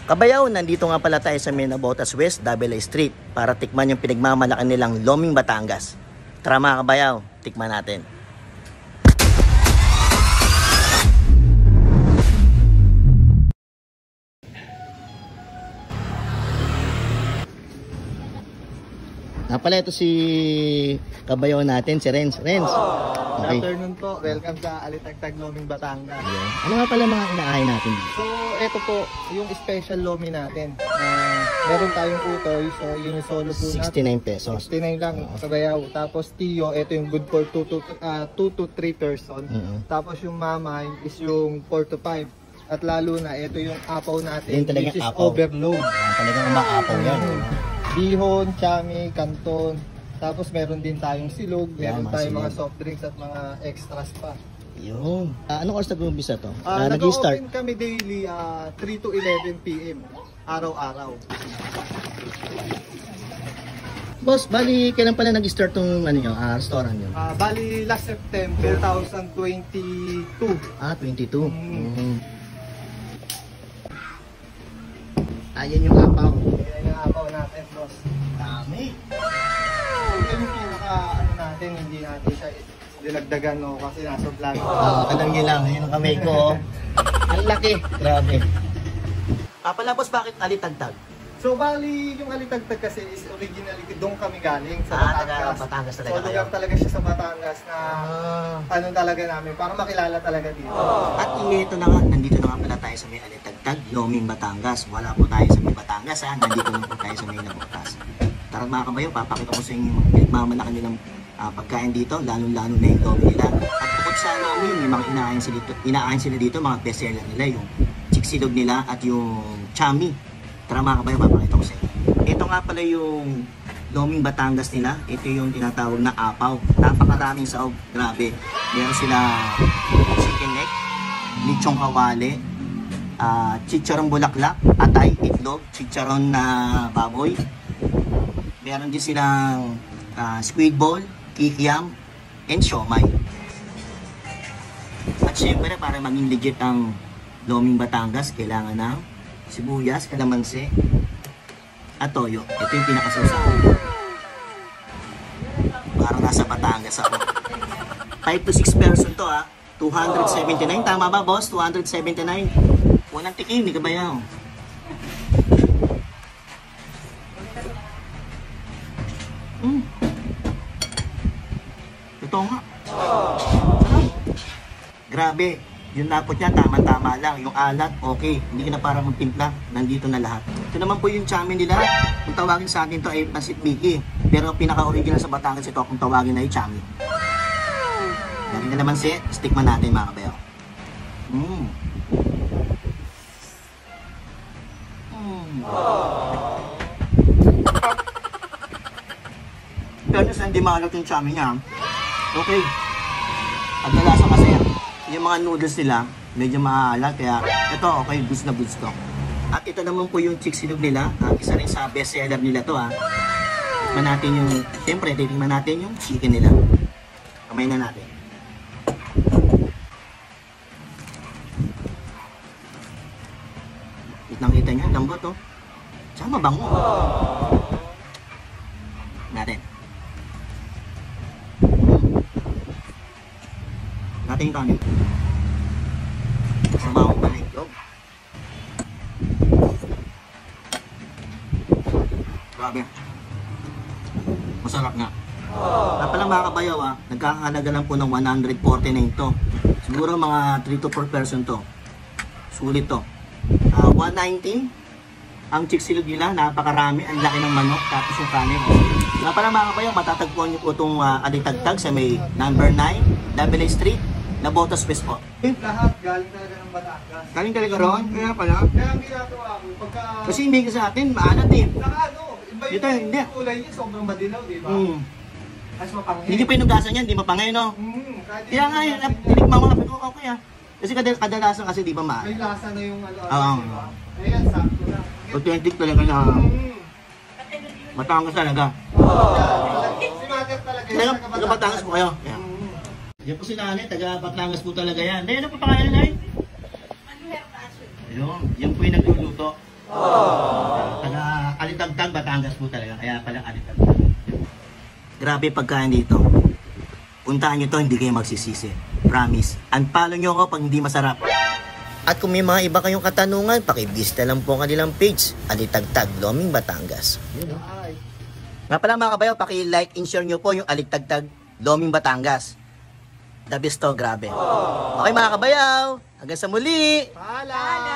Kabayaw, nandito nga pala tayo sa Minabotas West, Davila Street para tikman yung pinagmamalaki nilang Loming Batangas. Tara mga kabayaw, tikman natin. Pala ito si kabayaw natin, si Renz. Renz. Good afternoon po. Welcome sa Alitagtag Loming Batangas. Yeah. Ano nga pala mga inaahay natin? So, ito po yung special lomi natin. Meron tayong utoy. So, yun yung solo po 69 pesos. 69 lang kabayaw. Tapos Tiyo, ito yung good for 2 to 3 person. Tapos yung Mamay is yung 4 to 5. At lalo na, ito yung apaw natin, which is apaw. Overload. Talagang umaapaw yan. Bihon, chami, kanton. Tapos meron din tayong silog, meron tayong mga silog, soft drinks at mga extras pa. Yun. Anong oras nag-umpisa to? Nag-open kami daily 3 to 11 PM. Araw-araw. Boss, bali kailan pala nag-start tong restaurant nyo? Bali last September 2022. 22. Ayan yung apaw. Ayan yung apaw natin, boss. Dami. Ito yung pinaka natin, hindi natin siya dinagdagan kasi nasa vlog. Alam nyo lang, yun ang kamay ko. Ang laki. Grabe. Pala boss, bakit Alitagtag? So bali yung Alitagtag kasi is originally doon kami galing sa Batangas. Batangas talaga so lugar talaga siya sa Batangas na ano talaga namin para makilala talaga dito. At ito na nga, nandito na nga pala tayo sa may Alitagtag, Loming Batangas. Wala po tayo sa may Batangas nandito na po tayo sa may Nabotas. Tara mga kabayo, papakita ko sa inyo yung pinagmamalaki nilang pagkain dito, lalo-lalo na yung lomi nila. At bukod sa lomi, may mga inaahin sila dito, mga bestseller nila, yung chiksilog nila at yung chami. Tara mga kabayo, papakita ko sa inyo. Ito nga pala yung Loming Batangas nila. Ito yung tinatawag na apaw. Napakaraming saog. Grabe. Meron sila chicken neck, lechong kawali, chicharon bulaklak, atay, itlog, chicharon na baboy. Meron din silang squid ball, kikiam, and siomay. At syempre, para maging legit ang Loming Batangas, kailangan ng sibuyas, kalamansi, at toyo. Ito yung pinakasawsaw. Parang nasa Batangas ako. 5 to 6 person to 279. Tama ba boss? 279. Unang tikim, di ka ba yan? Ito nga. Grabe. Yung lapot niya, tama-tama lang. Yung alat, okay. Hindi ka na para magtimpla. Nandito na lahat. Ito naman po yung chami nila. Kung tawagin sa atin to ay Pasit Mickey. Pero pinaka-original sa Batangas ito, kung tawagin na yung chami. Dami na naman stickman natin mga kabayo. Pero sa hindi mahalat yung chami niya, okay. At nalasa kasi yung mga noodles nila, medyo maalat, kaya ito okay, goods na goods to. At ito naman po yung chiksilog nila, isa rin sa best seller nila to Tikman natin yung, siyempre titikman natin yung chicken nila. Kamay na natin. Kitang-kita nyo, lambot Tsaka mabango. Natin. Natin yung kanin. Sama akong balik. Grabe. Masarap nga. Palang mga kabayaw nagkakahalaga lang po ng 149 to. Siguro mga 3 to 4 person to. Sulit to. 119 ang chiksilog nila, napakarami, ang laki ng manok, tapos yung kanin. Palang mga kabayaw, matatagpuan nyo po itong Alitagtag sa may number 9, Davila Street, Nabotas West po. Lahat galing talaga ng Batangas. Galing talaga ron? Kaya pala. Kaya ang ginagawa ko, pagka... Kasi hindi ka sa atin, maalat iba dito, hindi. Kulay niya, sobrang madilaw, di ba? Mas mapanghe. Hindi pa inugasan yan, hindi mapanghe, no? Kaya nga yun, tinikman ko lang, okay Kasi kadalasan kasi di ba maalat. May lasa na yung di ba? Ayan, sakto na. Authentic talaga na Batangas talaga. Si Mother talaga. Taga Batangas po kayo? Yan po si nanay, taga Batangas po talaga yan. Dahil ano pa pangalan nanay? Ayun, yan po yung nagluluto. Batangas po talaga, kaya pala alitagtag. Grabe pagkain dito. Puntahan nyo to, hindi kayo magsisisi. Promise. Unfollow nyo ako pag hindi masarap. At kung may mga iba kayong katanungan, pakibista lang po ang kanilang page, Alitagtag, Loming, Batangas. Nga pala mga kabayaw, paki-like and share nyo po yung Alitagtag, Loming, Batangas. The best to, grabe. Okay mga kabayaw, hanggang sa muli. Paalam!